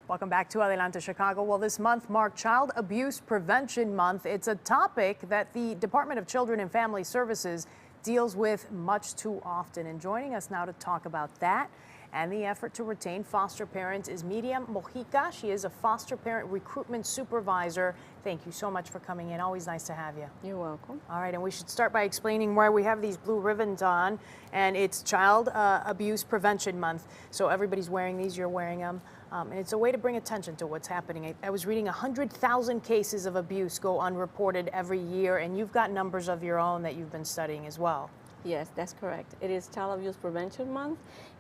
Welcome back to Adelante Chicago. Well, this month marked Child Abuse Prevention Month. It's a topic that the Department of Children and Family Services deals with much too often. And joining us now to talk about that and the effort to retain foster parents is Miriam Mojica. She is a foster parent recruitment supervisor. Thank you so much for coming in. Always nice to have you. You're welcome. All right, and we should start by explaining why we have these blue ribbons on, and it's Child Abuse Prevention Month. So everybody's wearing these, you're wearing them. And it's a way to bring attention to what's happening. I was reading 100,000 cases of abuse go unreported every year, and you've got numbers of your own that you've been studying as well. Yes, that's correct. It is Child Abuse Prevention Month,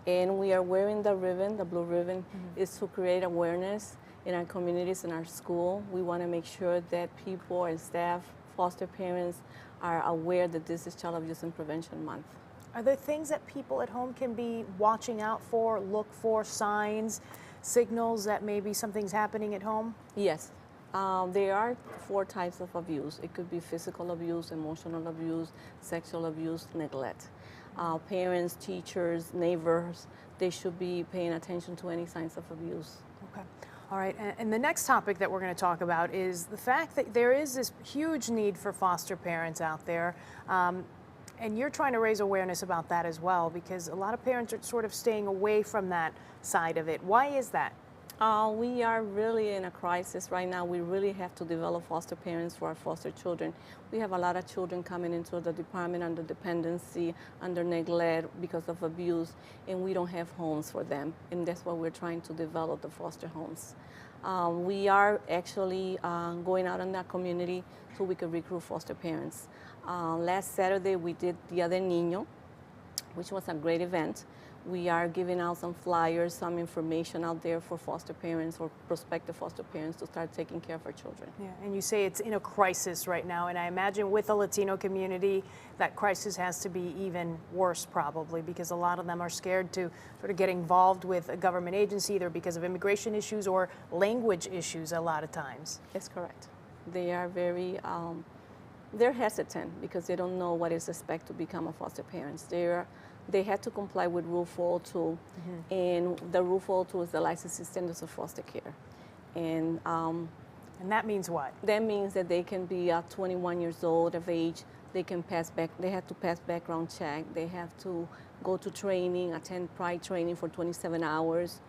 and we are wearing the ribbon, the blue ribbon, is to create awareness in our communities, in our school. We want to make sure that people and staff, foster parents, are aware that this is Child Abuse and Prevention Month. Are there things that people at home can be watching out for, look for, signs, signals that maybe something's happening at home? Yes. There are 4 types of abuse. It could be physical abuse, emotional abuse, sexual abuse, neglect. Parents, teachers, neighbors, they should be paying attention to any signs of abuse. Okay. All right. And the next topic that we're going to talk about is the fact that there is this huge need for foster parents out there. And you're trying to raise awareness about that as well, because a lot of parents are sort of staying away from that side of it. Why is that? We are really in a crisis right now. We really have to develop foster parents for our foster children. We have a lot of children coming into the department under dependency, under neglect because of abuse, and we don't have homes for them. And that's why we're trying to develop the foster homes. We are actually going out in that community so we can recruit foster parents. Last Saturday we did Dia del Niño, which was a great event. We are giving out some flyers, some information out there for foster parents or prospective foster parents to start taking care of our children. Yeah, and you say it's in a crisis right now, and I imagine with the Latino community, that crisis has to be even worse probably, because a lot of them are scared to sort of get involved with a government agency, either because of immigration issues or language issues a lot of times. That's correct. They are very, they're hesitant because they don't know what is expected to become a foster parents. They had to comply with Rule 402, and the Rule 402 is the licensing standards of foster care. And that means what? That means that they can be 21 years old of age. They can they have to pass background check. They have to go to training, attend pride training for 27 hours.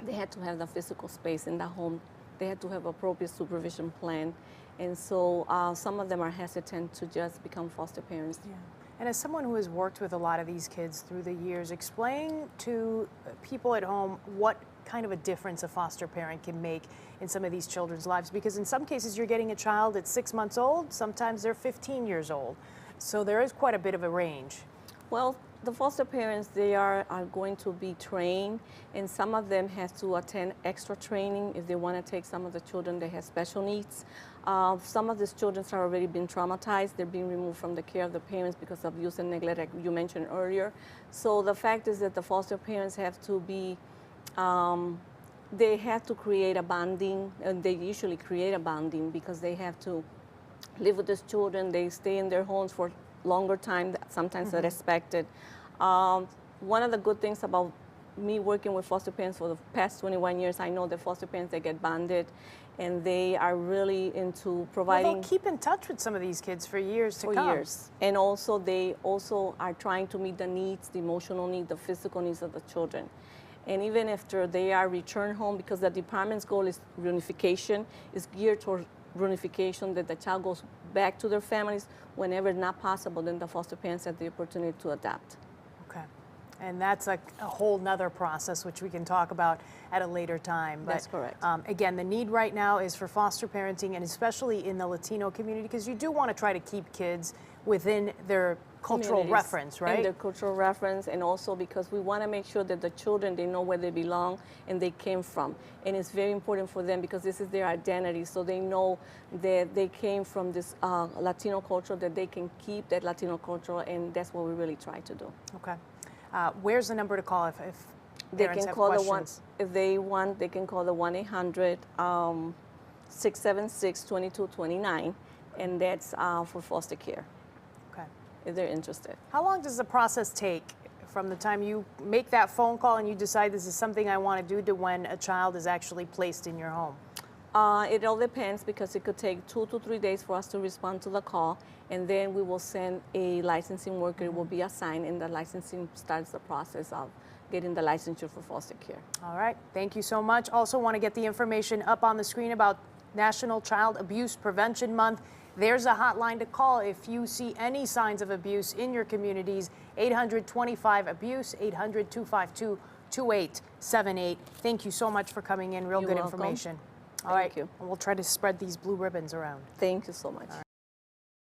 They had to have the physical space in the home. They had to have appropriate supervision plan. And so some of them are hesitant to just become foster parents. Yeah. And as someone who has worked with a lot of these kids through the years, explain to people at home what kind of a difference a foster parent can make in some of these children's lives. Because in some cases you're getting a child at 6 months old, sometimes they're 15 years old. So there is quite a bit of a range. Well, the foster parents, they are going to be trained, and some of them have to attend extra training if they want to take some of the children that have special needs. Some of these children have already been traumatized. They're being removed from the care of the parents because of abuse and neglect, like you mentioned earlier. So the fact is that the foster parents have to be, they have to create a bonding, and they usually create a bonding because they have to live with these children. They stay in their homes for longer time, sometimes than expected. One of the good things about me working with foster parents for the past 21 years, I know that foster parents, they get bonded, and they are really into providing. Well, they'll keep in touch with some of these kids for years to come. For years. And also, they also are trying to meet the needs, the emotional needs, the physical needs of the children. And even after they are returned home, because the department's goal is reunification, is geared toward reunification, that the child goes back to their families whenever not possible, then the foster parents have the opportunity to adopt. Okay. And that's a whole nother process, which we can talk about at a later time. That's correct. Again, the need right now is for foster parenting, and especially in the Latino community, because you do want to try to keep kids within their cultural reference, right? And their cultural reference, and also because we want to make sure that the children, they know where they belong and they came from. And it's very important for them because this is their identity, so they know that they came from this Latino culture, that they can keep that Latino culture, and that's what we really try to do. Okay. Where's the number to call if they parents can have call questions? If they want, they can call the 1-800-676-2229, and that's for foster care. Okay. If they're interested. How long does the process take from the time you make that phone call and you decide this is something I want to do to when a child is actually placed in your home? It all depends because it could take 2 to 3 days for us to respond to the call, and then we will send a licensing worker. It will be assigned, and the licensing starts the process of getting the licensure for foster care. All right, thank you so much. Also want to get the information up on the screen about National Child Abuse Prevention Month. There's a hotline to call if you see any signs of abuse in your communities. 800-25-ABUSE, 800-252-2878. Thank you so much for coming in. Real You're good welcome. information. All Thank right, you. and we'll try to spread these blue ribbons around. Thank you so much.